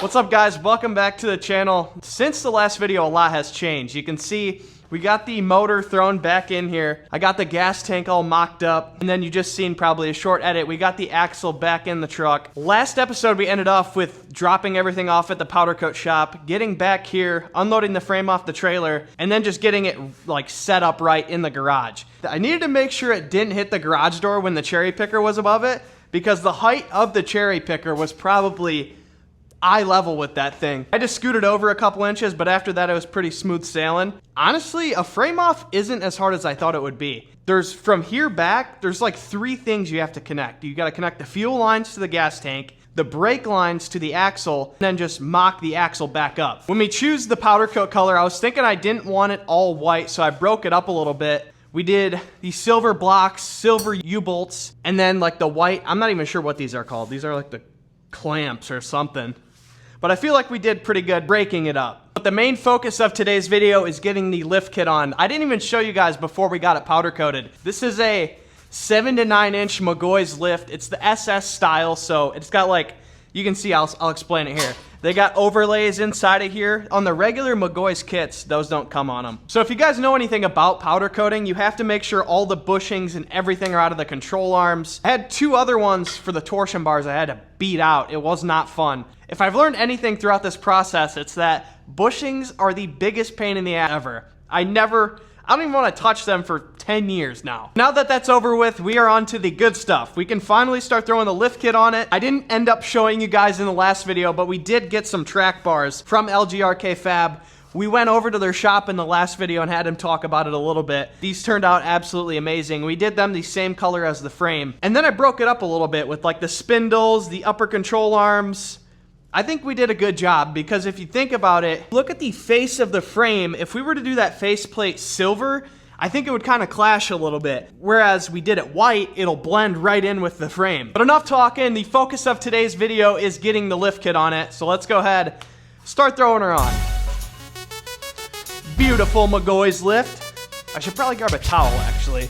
What's up guys, welcome back to the channel. Since the last video, a lot has changed. You can see we got the motor thrown back in here. I got the gas tank all mocked up. And then you just seen probably a short edit. We got the axle back in the truck. Last episode, we ended off with dropping everything off at the powder coat shop, getting back here, unloading the frame off the trailer, and then just getting it like set up right in the garage. I needed to make sure it didn't hit the garage door when the cherry picker was above it, because the height of the cherry picker was probably eye level with that thing. I just scooted over a couple inches, but after that it was pretty smooth sailing. Honestly, a frame off isn't as hard as I thought it would be. From here back, there's like 3 things you have to connect. You gotta connect the fuel lines to the gas tank, the brake lines to the axle, and then just mock the axle back up. When we choose the powder coat color, I was thinking I didn't want it all white, so I broke it up a little bit. We did the silver blocks, silver U-bolts, and then like the white, I'm not even sure what these are called. These are like the clamps or something. But I feel like we did pretty good breaking it up. But the main focus of today's video is getting the lift kit on. I didn't even show you guys before we got it powder coated. This is a 7 to 9 inch McGoy's lift. It's the SS style, so it's got like, you can see, I'll explain it here. They got overlays inside of here. On the regular McGoy's kits, those don't come on them. So if you guys know anything about powder coating, you have to make sure all the bushings and everything are out of the control arms. I had 2 other ones for the torsion bars I had to beat out. It was not fun. If I've learned anything throughout this process, it's that bushings are the biggest pain in the ass ever. I don't even want to touch them for 10 years now. Now that that's over with, we are on to the good stuff. We can finally start throwing the lift kit on it. I didn't end up showing you guys in the last video, but we did get some track bars from LGRK Fab. We went over to their shop in the last video and had them talk about it a little bit. These turned out absolutely amazing. We did them the same color as the frame. And then I broke it up a little bit with like the spindles, the upper control arms. I think we did a good job, because if you think about it, look at the face of the frame. If we were to do that faceplate silver, I think it would kind of clash a little bit. Whereas we did it white, it'll blend right in with the frame. But enough talking. The focus of today's video is getting the lift kit on it. So let's go ahead, start throwing her on. Beautiful McGoy's lift. I should probably grab a towel, actually.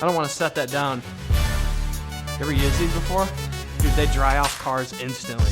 I don't want to set that down. You ever used these before? Dude, they dry off cars instantly.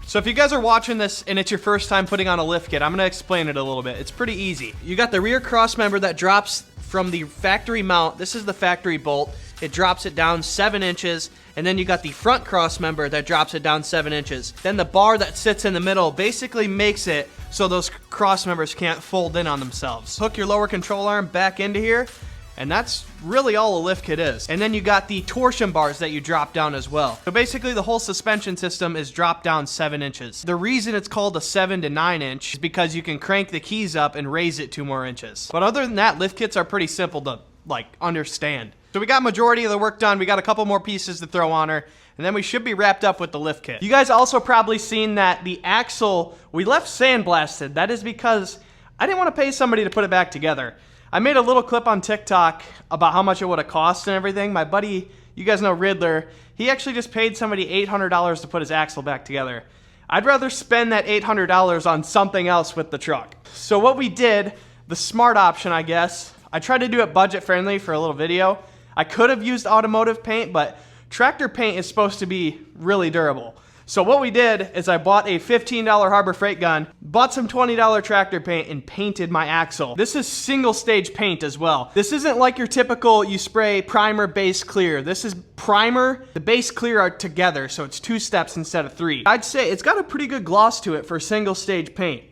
So if you guys are watching this and it's your first time putting on a lift kit, I'm going to explain it a little bit. It's pretty easy. You got the rear cross member that drops from the factory mount. This is the factory bolt. It drops it down 7 inches. And then you got the front cross member that drops it down 7 inches. Then the bar that sits in the middle basically makes it so those cross members can't fold in on themselves. Hook your lower control arm back into here, and that's really all a lift kit is. And then you got the torsion bars that you drop down as well. So basically the whole suspension system is dropped down 7 inches. The reason it's called a 7 to 9 inch is because you can crank the keys up and raise it 2 more inches. But other than that, lift kits are pretty simple to like understand. So we got majority of the work done. We got a couple more pieces to throw on her, and then we should be wrapped up with the lift kit. You guys also probably seen that the axle, we left sandblasted. That is because I didn't want to pay somebody to put it back together. I made a little clip on TikTok about how much it would have cost and everything. My buddy, you guys know Riddler, he actually just paid somebody $800 to put his axle back together. I'd rather spend that $800 on something else with the truck. So what we did, the smart option, I guess, I tried to do it budget friendly for a little video. I could have used automotive paint, but tractor paint is supposed to be really durable. So what we did is I bought a $15 Harbor Freight gun, bought some $20 tractor paint, and painted my axle. This is single stage paint as well. This isn't like your typical, you spray primer, base, clear. This is primer, the base, clear are together, so it's 2 steps instead of 3. I'd say it's got a pretty good gloss to it for single stage paint.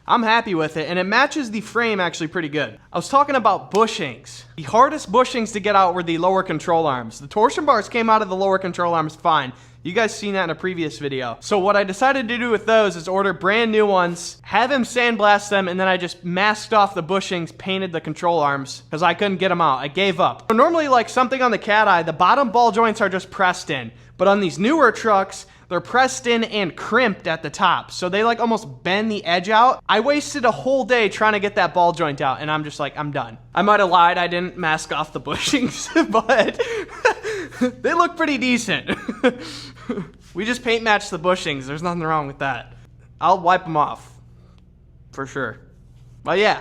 I'm happy with it, and it matches the frame actually pretty good. I was talking about bushings. The hardest bushings to get out were the lower control arms. The torsion bars came out of the lower control arms fine. You guys seen that in a previous video. So what I decided to do with those is order brand new ones, have him sandblast them, and then I just masked off the bushings, painted the control arms, because I couldn't get them out. I gave up. So normally, like something on the cat eye, the bottom ball joints are just pressed in. But on these newer trucks, they're pressed in and crimped at the top. So they like almost bend the edge out. I wasted a whole day trying to get that ball joint out, and I'm just like, I'm done. I might have lied, I didn't mask off the bushings, but they look pretty decent. We just paint matched the bushings. There's nothing wrong with that. I'll wipe them off, for sure. But yeah.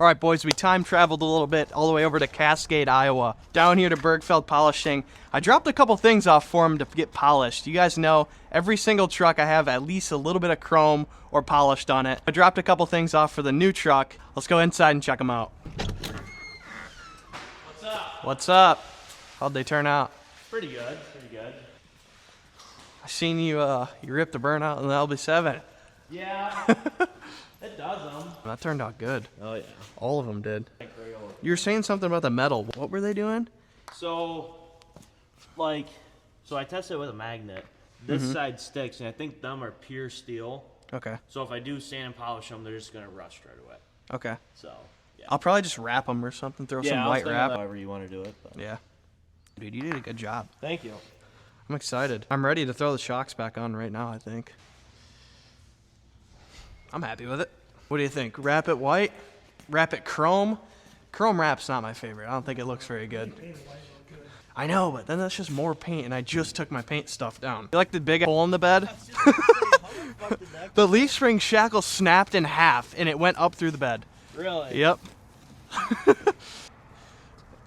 All right, boys, we time traveled a little bit all the way over to Cascade, Iowa. Down here to Bergfeld Polishing. I dropped a couple things off for them to get polished. You guys know every single truck I have at least a little bit of chrome or polished on it. I dropped a couple things off for the new truck. Let's go inside and check them out. What's up? What's up? How'd they turn out? Pretty good, pretty good. I seen you, you ripped the burnout in the LB7. Yeah. It does them. That turned out good. Oh yeah. All of them did. You were saying something about the metal. What were they doing? So, like, I tested it with a magnet. This side sticks, and I think them are pure steel. Okay. So if I do sand and polish them, they're just gonna rust right away. Okay. So, yeah. I'll probably just wrap them or something. Throw some white wrap. However you want to do it. But. Yeah. Dude, you did a good job. Thank you. I'm excited. I'm ready to throw the shocks back on right now, I think. I'm happy with it. What do you think? Wrap it white? Wrap it chrome? Chrome wrap's not my favorite. I don't think it looks very good. I know, but then that's just more paint, and I just took my paint stuff down. You like the big hole in the bed? The leaf spring shackle snapped in half, and it went up through the bed. Really? Yep.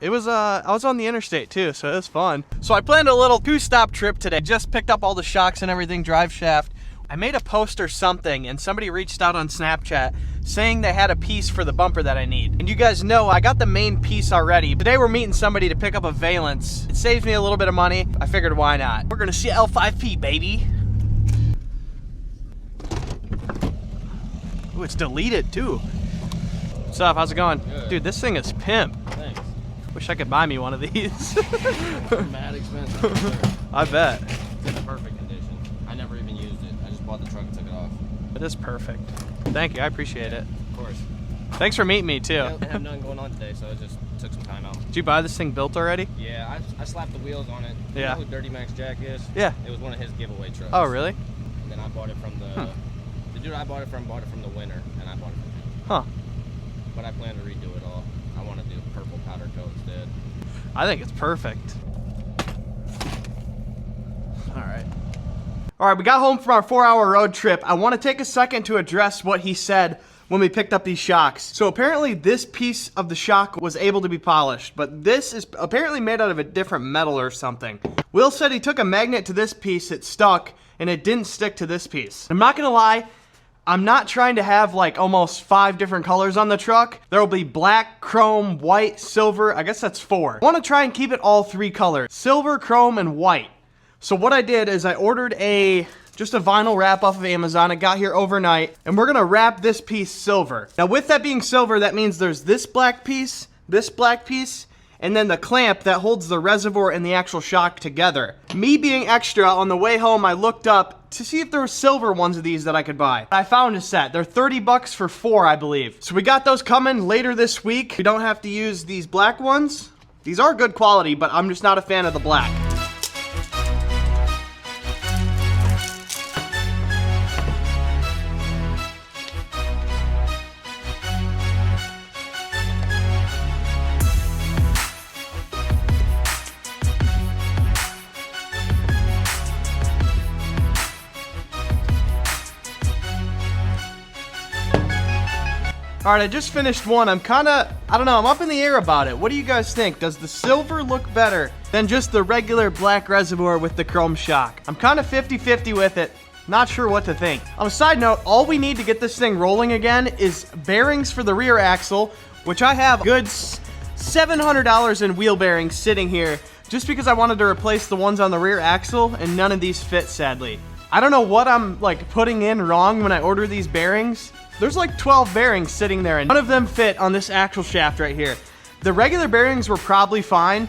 It was, I was on the interstate too, so it was fun. So I planned a little 2-stop trip today. Just picked up all the shocks and everything, drive shaft. I made a post or something, and somebody reached out on Snapchat saying they had a piece for the bumper that I need. And you guys know I got the main piece already. Today we're meeting somebody to pick up a valence. It saves me a little bit of money. I figured why not. We're gonna see L5P, baby. Ooh, it's deleted too. What's up, how's it going? Good. Dude, this thing is pimp. Thanks. Wish I could buy me one of these. Mad expensive. I bet. It's in perfect condition. I never even used it. I just bought the truck and took it off. It is perfect. Thank you, I appreciate it. Of course. Thanks for meeting me too. I didn't have nothing going on today, so I just took some time out. Did you buy this thing built already? Yeah, I slapped the wheels on it. Yeah. You know who Dirty Max Jack is? Yeah. It was one of his giveaway trucks. Oh, really? And then I bought it from the dude I bought it from the winner, and I bought it from him. Huh. But I plan to redo it all. I want to do purple powder coat instead. I think it's perfect. All right. All right, we got home from our 4-hour road trip. I want to take a second to address what he said when we picked up these shocks. So apparently this piece of the shock was able to be polished, but this is apparently made out of a different metal or something. Will said he took a magnet to this piece, it stuck, and it didn't stick to this piece. I'm not gonna lie, I'm not trying to have like almost 5 different colors on the truck. There will be black, chrome, white, silver. I guess that's 4. I want to try and keep it all 3 colors. Silver, chrome, and white. So what I did is I ordered just a vinyl wrap off of Amazon. It got here overnight, and we're gonna wrap this piece silver. Now with that being silver, that means there's this black piece, and then the clamp that holds the reservoir and the actual shock together. Me being extra, on the way home, I looked up to see if there were silver ones of these that I could buy. I found a set. They're 30 bucks for 4, I believe. So we got those coming later this week. We don't have to use these black ones. These are good quality, but I'm just not a fan of the black. All right, I just finished one. I don't know, I'm up in the air about it. What do you guys think? Does the silver look better than just the regular black reservoir with the chrome shock? I'm kind of 50-50 with it. Not sure what to think. On a side note, all we need to get this thing rolling again is bearings for the rear axle, which I have good $700 in wheel bearings sitting here just because I wanted to replace the ones on the rear axle, and none of these fit, sadly. I don't know what I'm like putting in wrong when I order these bearings. There's like 12 bearings sitting there, and none of them fit on this axle shaft right here. The regular bearings were probably fine.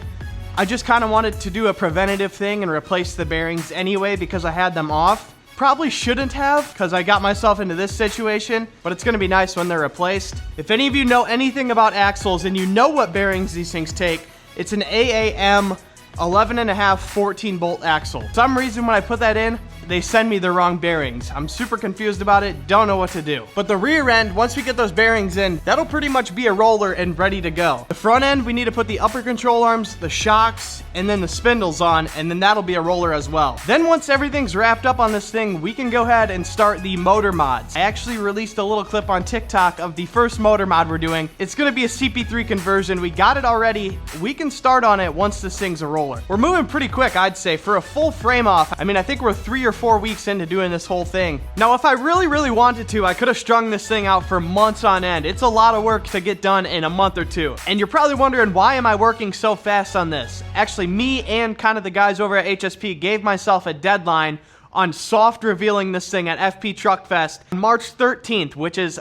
I just kind of wanted to do a preventative thing and replace the bearings anyway because I had them off. Probably shouldn't have because I got myself into this situation, but it's gonna be nice when they're replaced. If any of you know anything about axles and you know what bearings these things take, it's an AAM 11.5 14 bolt axle. For some reason when I put that in, they send me the wrong bearings. I'm super confused about it, don't know what to do. But the rear end, once we get those bearings in, that'll pretty much be a roller and ready to go. The front end, we need to put the upper control arms, the shocks, and then the spindles on, and then that'll be a roller as well. Then once everything's wrapped up on this thing, we can go ahead and start the motor mods. I actually released a little clip on TikTok of the first motor mod we're doing. It's gonna be a CP3 conversion. We got it already. We can start on it once this thing's a roller. We're moving pretty quick, I'd say. For a full frame off, I mean, I think we're 3 or 4 weeks into doing this whole thing. Now, if I really wanted to, I could have strung this thing out for months on end. It's a lot of work to get done in a month or two. And you're probably wondering, why am I working so fast on this? Actually, me and kind of the guys over at HSP gave myself a deadline on soft revealing this thing at FP Truck Fest on March 13th, which is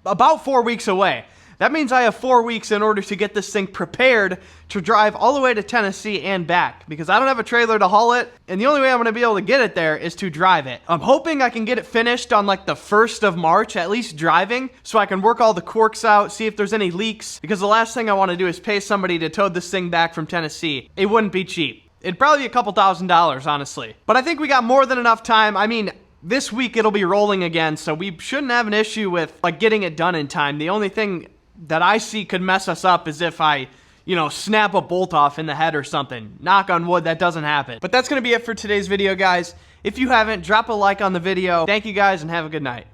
about 4 weeks away. That means I have 4 weeks in order to get this thing prepared to drive all the way to Tennessee and back, because I don't have a trailer to haul it, and the only way I'm gonna be able to get it there is to drive it. I'm hoping I can get it finished on like the 1st of March, at least driving, so I can work all the corks out, see if there's any leaks, because the last thing I wanna do is pay somebody to tow this thing back from Tennessee. It wouldn't be cheap. It'd probably be a couple $1,000s, honestly. But I think we got more than enough time. I mean, this week it'll be rolling again, so we shouldn't have an issue with like getting it done in time. The only thing that I see could mess us up is if I, you know, snap a bolt off in the head or something. Knock on wood, that doesn't happen. But that's gonna be it for today's video, guys. If you haven't, drop a like on the video. Thank you guys and have a good night.